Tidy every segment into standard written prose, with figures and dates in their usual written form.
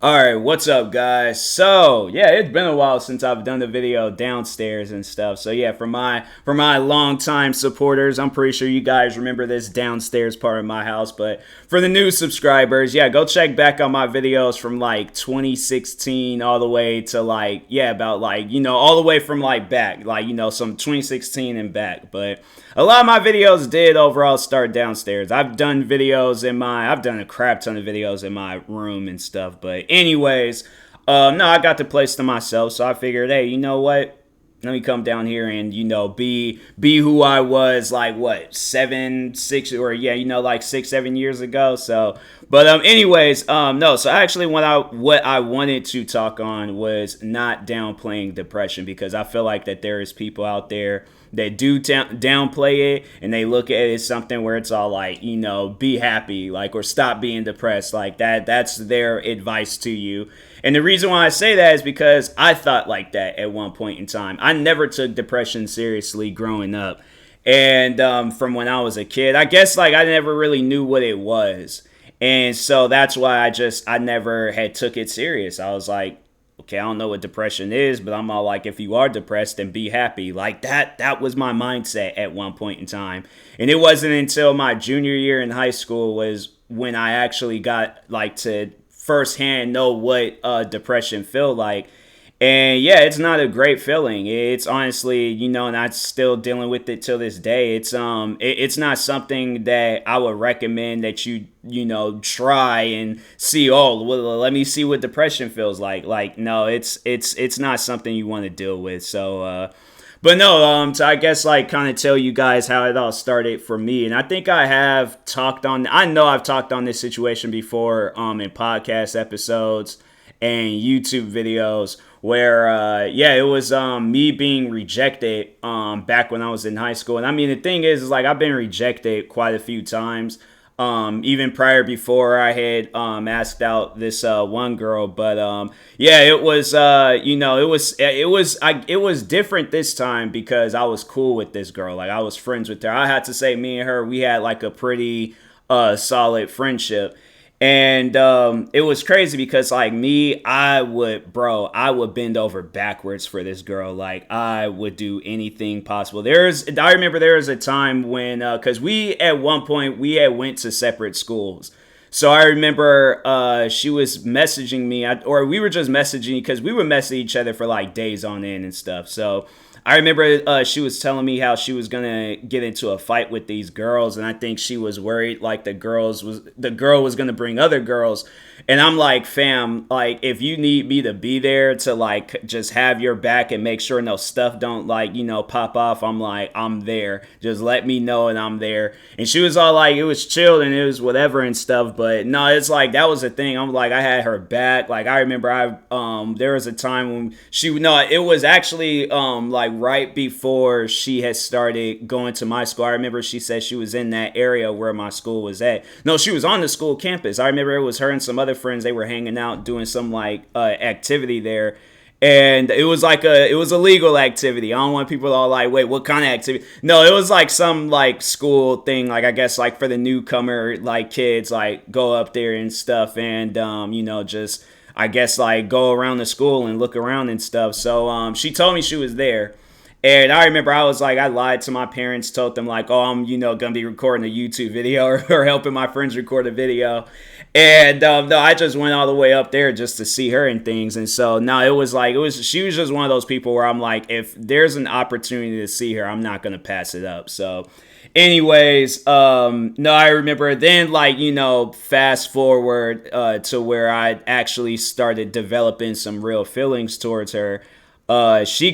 Alright, what's up guys? So, yeah, it's been a while since I've done the video downstairs and stuff. So yeah, for my longtime supporters, I'm pretty sure you guys remember this downstairs part of my house. But for the new subscribers, yeah, go check back on my videos from like 2016 all the way to like, yeah, about like, all the way from like back, like, some 2016 and back. But a lot of my videos did overall start downstairs. I've done a crap ton of videos in my room and stuff. But anyways, no, I got the place to myself, so I figured, hey, you know what? Let me come down here and be who I was like what 6-7 years ago. So, but anyways, no. So actually, what I wanted to talk on was not downplaying depression, because I feel like that there is people out there that do downplay it, and they look at it as something where it's all like, be happy, like, or stop being depressed, like that. That's their advice to you. And the reason why I say that is because I thought like that at one point in time. I never took depression seriously growing up. And from when I was a kid, I guess like I never really knew what it was. And so that's why I never had took it serious. I was like, okay, I don't know what depression is, but I'm all like, if you are depressed, then be happy. Like that was my mindset at one point in time. And it wasn't until my junior year in high school was when I actually got like to firsthand know what depression feel like. And yeah, it's not a great feeling. It's honestly, and I'm still dealing with it till this day. It's not something that I would recommend that you try and see. Oh, well, let me see what depression feels like. Like, no, it's not something you want to deal with. So, but no, so I guess like kind of tell you guys how it all started for me. And I think I know I've talked on this situation before in podcast episodes and YouTube videos where it was me being rejected back when I was in high school. And I mean, the thing is like I've been rejected quite a few times. Even prior, before I had asked out this one girl. But it was different this time because I was cool with this girl. Like, I was friends with her. I had to say, me and her, we had like a pretty solid friendship. And it was crazy because like me, I would bend over backwards for this girl. Like, I would do anything possible. I remember there was a time when, cause at one point we had went to separate schools. So I remember she was messaging me, or we were just messaging because we would message each other for like days on end and stuff. So I remember she was telling me how she was gonna get into a fight with these girls, and I think she was worried like the girl was gonna bring other girls. And I'm like, fam, like, if you need me to be there to like just have your back and make sure no stuff don't like pop off, I'm like, I'm there. Just let me know and I'm there. And she was all like, it was chill and it was whatever and stuff. But no, it's like that was the thing. I'm like, I had her back. Like, I remember there was a time when it was actually like right before she had started going to my school. I remember she said she was in that area where my school was at. No, she was on the school campus. I remember it was her and some other friends. They were hanging out doing some like activity there. And it was a legal activity. I don't want people all like, wait, what kind of activity? No, it was like some like school thing. Like, I guess like for the newcomer, like kids like go up there and stuff. And, just, I guess like go around the school and look around and stuff. So, she told me she was there. And I remember I was like, I lied to my parents, told them like, oh, I'm, going to be recording a YouTube video or helping my friends record a video. And no, I just went all the way up there just to see her and things. And so, no, she was just one of those people where I'm like, if there's an opportunity to see her, I'm not going to pass it up. So anyways, no, I remember then, like, fast forward to where I actually started developing some real feelings towards her. She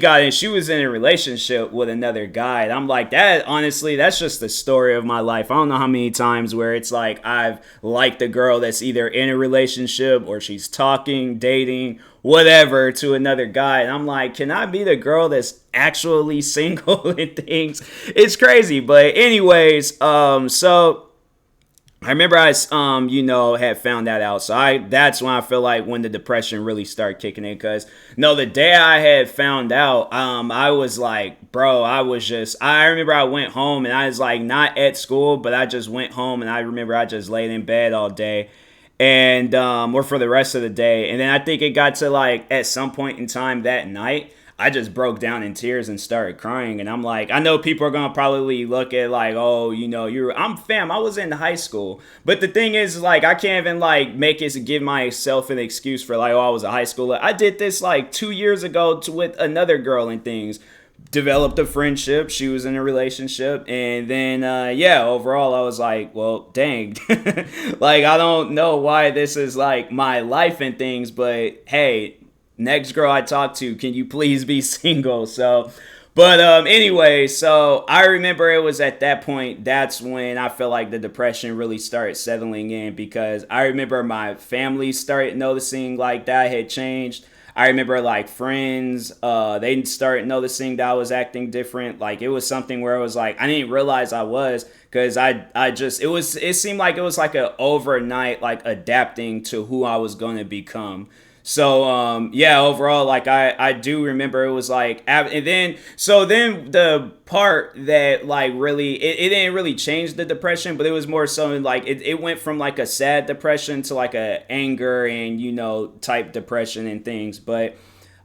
was in a relationship with another guy. And I'm like, that, honestly, that's just the story of my life. I don't know how many times where it's like I've liked a girl that's either in a relationship or she's talking, dating, whatever, to another guy. And I'm like, can I be the girl that's actually single and things? It's crazy. But anyways, so I remember I had found that out. So that's when I feel like when the depression really started kicking in. Because, no, the day I had found out, I was like, bro, I remember I went home and I was like not at school, but I just went home and I remember I just laid in bed all day. and or for the rest of the day. And then I think it got to like at some point in time that night, I just broke down in tears and started crying. And I'm like, I know people are gonna probably look at like, oh, you know, I was in high school. But the thing is, like, I can't even like make it give myself an excuse for like, oh, I was a high schooler. I did this like 2 years ago with another girl and things. Developed a friendship. She was in a relationship, and then yeah, overall I was like, well, dang. Like, I don't know why this is like my life and things, but hey, next girl I talk to, can you please be single? So but anyway, so I remember it was at that point, that's when I felt like the depression really started settling in, because I remember my family started noticing like that I had changed. I remember like friends, they started noticing that I was acting different. Like, it was something where it was like I didn't realize I was, because it seemed like it was like a overnight like adapting to who I was going to become. So yeah, overall, like I do remember it was like, and then so then the part that like really it didn't really change the depression, but it was more so like it went from like a sad depression to like a anger and, you know, type depression and things. But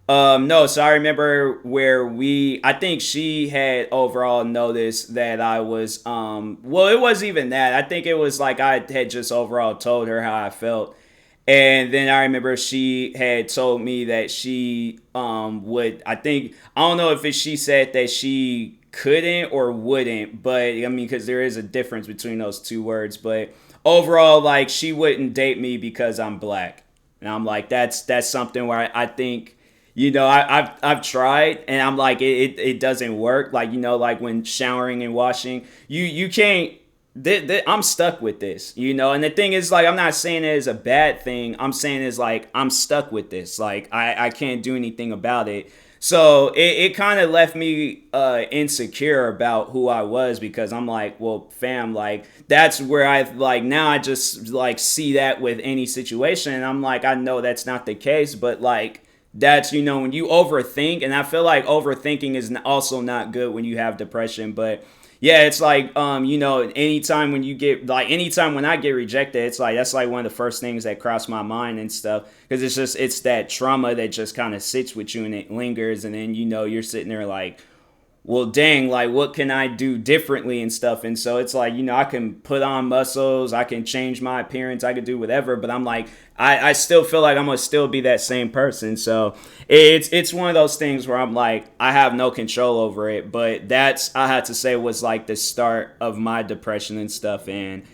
no, so I remember where I think she had overall noticed that I was well, it wasn't even that. I think it was like I had just overall told her how I felt. And then I remember she had told me that she would, I think, I don't know if she said that she couldn't or wouldn't, but I mean, because there is a difference between those two words. But overall, like, she wouldn't date me because I'm black. And I'm like, that's something where I think, you know, I've tried, and I'm like, it doesn't work. Like, you know, like when showering and washing, you can't. I'm stuck with this, you know. And the thing is, like, I'm not saying it is a bad thing. I'm saying is like I'm stuck with this. Like, I can't do anything about it. So it kind of left me insecure about who I was, because I'm like, well, fam, like, that's where I like now I just like see that with any situation. And I'm like, I know that's not the case, but like, that's, you know, when you overthink, and I feel like overthinking is also not good when you have depression. But yeah, it's like, you know, anytime when I get rejected, it's like, that's like one of the first things that cross my mind and stuff. Because it's that trauma that just kind of sits with you and it lingers. And then, you know, you're sitting there like, well, dang, like, what can I do differently and stuff? And so it's like, you know, I can put on muscles, I can change my appearance, I could do whatever, but I'm like, I still feel like I'm gonna still be that same person. So it's one of those things where I'm like, I have no control over it. But that's, I had to say, was like the start of my depression and stuff. And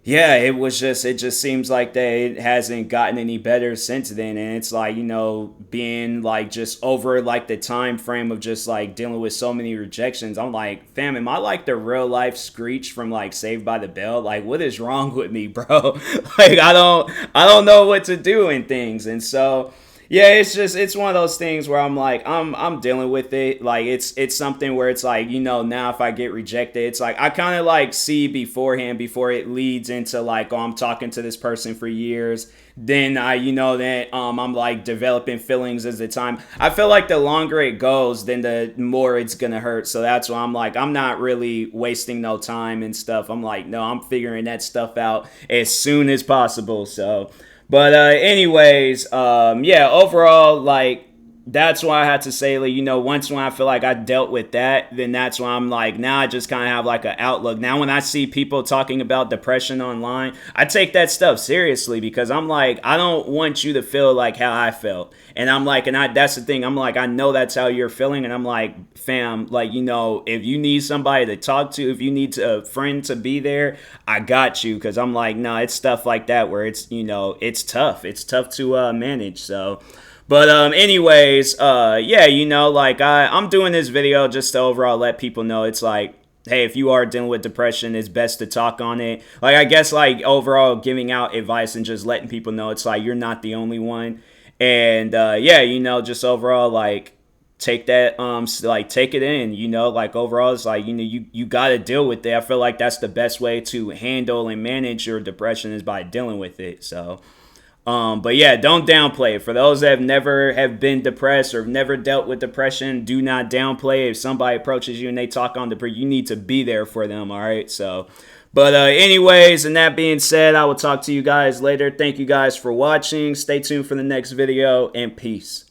yeah, it just seems like that it hasn't gotten any better since then. And it's like, you know, being like just over like the time frame of just like dealing with so many rejections, I'm like, fam, am I like the real life Screech from like Saved by the Bell? Like, what is wrong with me, bro? Like, I don't know what to do and things. And so yeah, it's one of those things where I'm like, I'm dealing with it. Like, it's something where it's like, you know, now if I get rejected, it's like I kind of like see beforehand, before it leads into like, oh, I'm talking to this person for years. Then you know, that I'm like developing feelings as the time. I feel like the longer it goes, then the more it's gonna hurt. So that's why I'm like, I'm not really wasting no time and stuff. I'm like, no, I'm figuring that stuff out as soon as possible. So. But anyways, yeah, overall, like, that's why I had to say, like, you know, once when I feel like I dealt with that, then that's why I'm like, now I just kind of have like an outlook. Now when I see people talking about depression online, I take that stuff seriously, because I'm like, I don't want you to feel like how I felt. And I'm like, that's the thing. I'm like, I know that's how you're feeling. And I'm like, fam, like, you know, if you need somebody to talk to, if you need a friend to be there, I got you. Because I'm like, no, it's stuff like that where it's, you know, it's tough. It's tough to manage. So, but anyways, yeah, you know, like, I'm doing this video just to overall let people know it's like, hey, if you are dealing with depression, it's best to talk on it. Like, I guess, like, overall giving out advice and just letting people know it's like, you're not the only one. And yeah, you know, just overall, like, take that, like, take it in, you know, like, overall, it's like, you know, you got to deal with it. I feel like that's the best way to handle and manage your depression, is by dealing with it. So, but yeah, don't downplay it. For those that have been depressed or have never dealt with depression, do not downplay it. If somebody approaches you and they talk on depression, you need to be there for them. All right. So, But anyways, and that being said, I will talk to you guys later. Thank you guys for watching. Stay tuned for the next video, and peace.